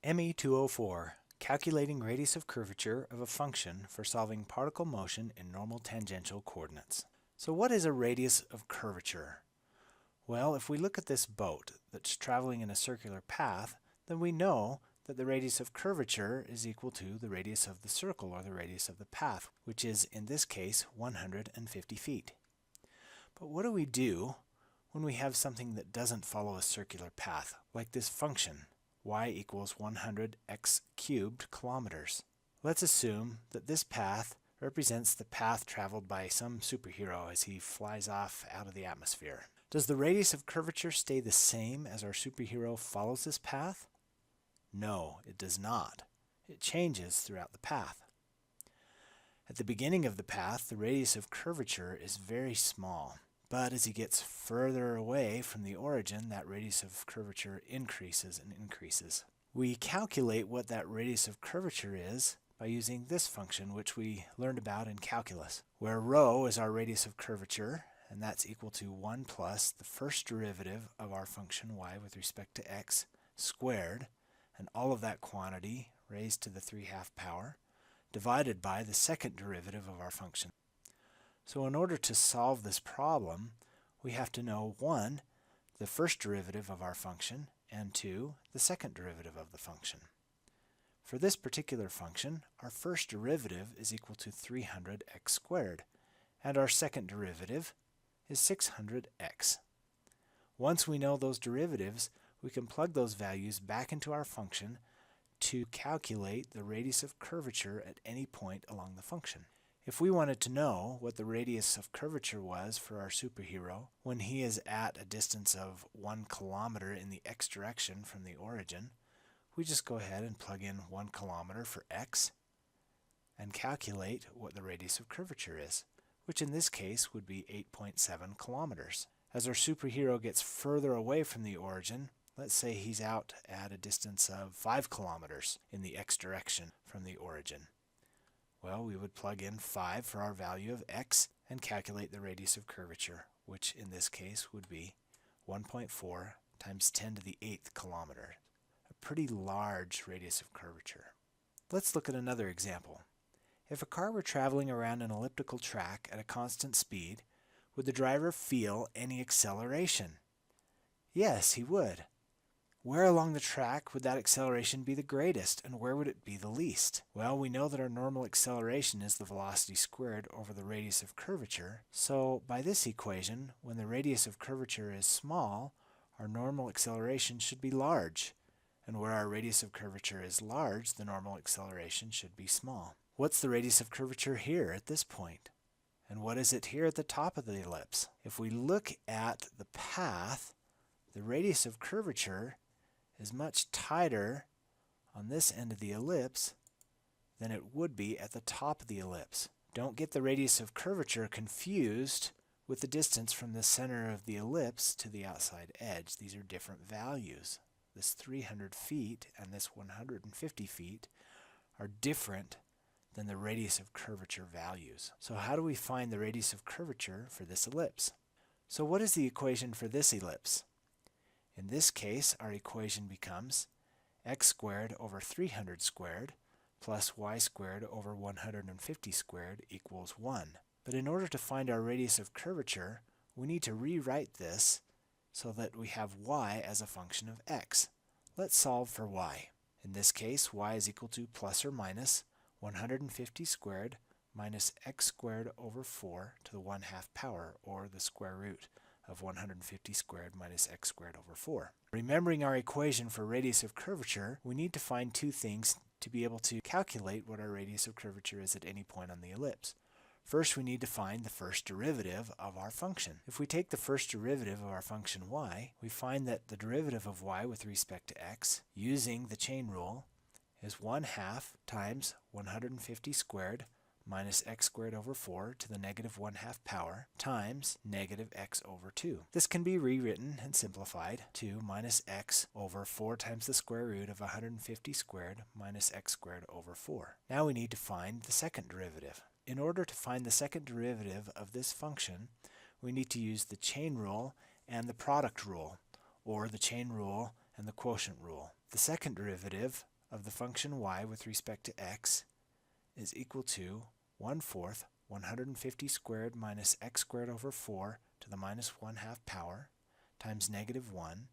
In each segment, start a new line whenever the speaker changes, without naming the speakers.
ME204, Calculating Radius of Curvature of a Function for Solving Particle Motion in Normal-Tangential Coordinates. So what is a radius of curvature? Well, if we look at this boat that's traveling in a circular path, then we know that the radius of curvature is equal to the radius of the circle, or the radius of the path, which is, in this case, 150 feet. But what do we do when we have something that doesn't follow a circular path, like this function, y equals 100 x cubed kilometers? Let's assume that this path represents the path traveled by some superhero as he flies off out of the atmosphere. Does the radius of curvature stay the same as our superhero follows this path? No, it does not. It changes throughout the path. At the beginning of the path, the radius of curvature is very small, but as he gets further away from the origin, that radius of curvature increases and increases. We calculate what that radius of curvature is by using this function, which we learned about in calculus, where rho is our radius of curvature, and that's equal to 1 plus the first derivative of our function y with respect to x squared, and all of that quantity raised to the 3/2 power, divided by the second derivative of our function. So in order to solve this problem, we have to know 1, the first derivative of our function, and 2, the second derivative of the function. For this particular function, our first derivative is equal to 300x squared, and our second derivative is 600x. Once we know those derivatives, we can plug those values back into our function to calculate the radius of curvature at any point along the function. If we wanted to know what the radius of curvature was for our superhero when he is at a distance of 1 kilometer in the x direction from the origin, we just go ahead and plug in 1 kilometer for x and calculate what the radius of curvature is, which in this case would be 8.7 kilometers. As our superhero gets further away from the origin, let's say he's out at a distance of 5 kilometers in the x direction from the origin. Well, we would plug in 5 for our value of x and calculate the radius of curvature, which in this case would be 1.4 times 10 to the 8th kilometer. A pretty large radius of curvature. Let's look at another example. If a car were traveling around an elliptical track at a constant speed, would the driver feel any acceleration? Yes, he would. Where along the track would that acceleration be the greatest, and where would it be the least? Well, we know that our normal acceleration is the velocity squared over the radius of curvature, so by this equation, when the radius of curvature is small, our normal acceleration should be large, and where our radius of curvature is large, the normal acceleration should be small. What's the radius of curvature here at this point? And what is it here at the top of the ellipse? If we look at the path, the radius of curvature is much tighter on this end of the ellipse than it would be at the top of the ellipse. Don't get the radius of curvature confused with the distance from the center of the ellipse to the outside edge. These are different values. This 300 feet and this 150 feet are different than the radius of curvature values. So how do we find the radius of curvature for this ellipse? So what is the equation for this ellipse? In this case, our equation becomes x squared over 300 squared plus y squared over 150 squared equals 1. But in order to find our radius of curvature, we need to rewrite this so that we have y as a function of x. Let's solve for y. In this case, y is equal to plus or minus 150 squared minus x squared over 4 to the 1/2 power, or the square root of 150 squared minus x squared over 4. Remembering our equation for radius of curvature, we need to find two things to be able to calculate what our radius of curvature is at any point on the ellipse. First, we need to find the first derivative of our function. If we take the first derivative of our function y, we find that the derivative of y with respect to x, using the chain rule, is 1/2 times 150 squared minus x squared over 4 to the negative 1/2 power times negative x over 2. This can be rewritten and simplified to minus x over 4 times the square root of 150 squared minus x squared over 4. Now we need to find the second derivative. In order to find the second derivative of this function, we need to use the chain rule and the product rule, or the chain rule and the quotient rule. the second derivative of the function y with respect to x is equal to 1/4 150 squared minus x squared over 4 to the minus 1/2 power times negative 1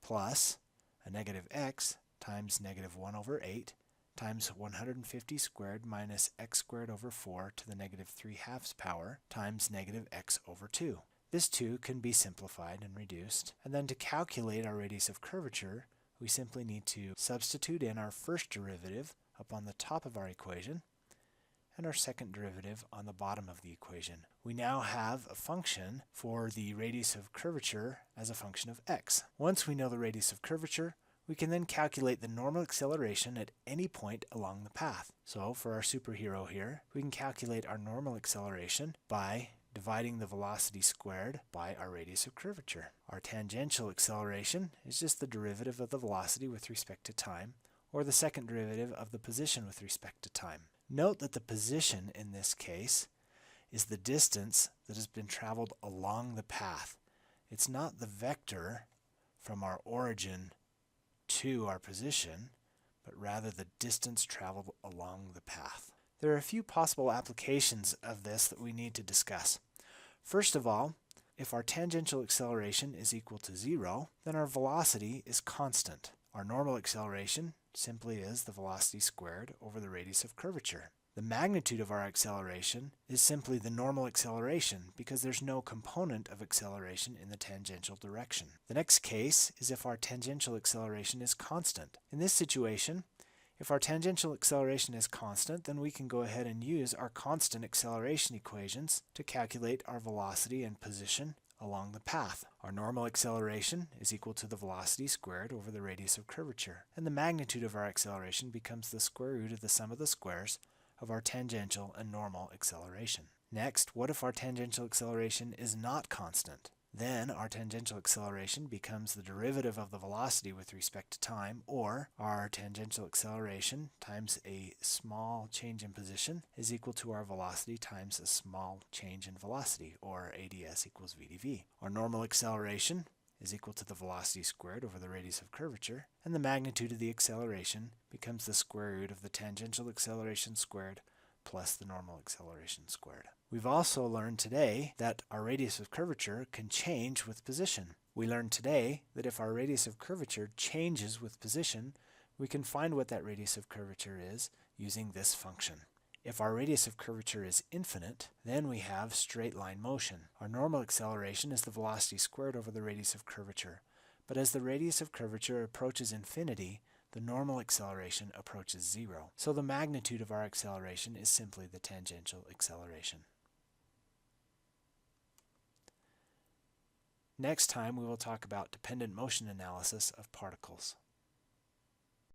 plus a negative x times negative 1 over 8 times 150 squared minus x squared over 4 to the negative 3/2 power times negative x over 2. This 2 can be simplified and reduced, and then to calculate our radius of curvature, we simply need to substitute in our first derivative up on the top of our equation and our second derivative on the bottom of the equation. We now have a function for the radius of curvature as a function of x. Once we know the radius of curvature, we can then calculate the normal acceleration at any point along the path. So for our superhero here, we can calculate our normal acceleration by dividing the velocity squared by our radius of curvature. Our tangential acceleration is just the derivative of the velocity with respect to time, or the second derivative of the position with respect to time. Note that the position in this case is the distance that has been traveled along the path. It's not the vector from our origin to our position, but rather the distance traveled along the path. There are a few possible applications of this that we need to discuss. First of all, if our tangential acceleration is equal to 0, then our velocity is constant. Our normal acceleration simply is the velocity squared over the radius of curvature. The magnitude of our acceleration is simply the normal acceleration because there's no component of acceleration in the tangential direction. The next case is if our tangential acceleration is constant. In this situation, if our tangential acceleration is constant, then we can go ahead and use our constant acceleration equations to calculate our velocity and position along the path. Our normal acceleration is equal to the velocity squared over the radius of curvature, and the magnitude of our acceleration becomes the square root of the sum of the squares of our tangential and normal acceleration. Next, what if our tangential acceleration is not constant? Then our tangential acceleration becomes the derivative of the velocity with respect to time, or our tangential acceleration times a small change in position is equal to our velocity times a small change in velocity, or ADS equals VdV. Our normal acceleration is equal to the velocity squared over the radius of curvature, and the magnitude of the acceleration becomes the square root of the tangential acceleration squared plus the normal acceleration squared. We've also learned today that our radius of curvature can change with position. We learned today that if our radius of curvature changes with position, we can find what that radius of curvature is using this function. If our radius of curvature is infinite, then we have straight line motion. Our normal acceleration is the velocity squared over the radius of curvature. But as the radius of curvature approaches infinity, the normal acceleration approaches 0. So the magnitude of our acceleration is simply the tangential acceleration. Next time we will talk about dependent motion analysis of particles.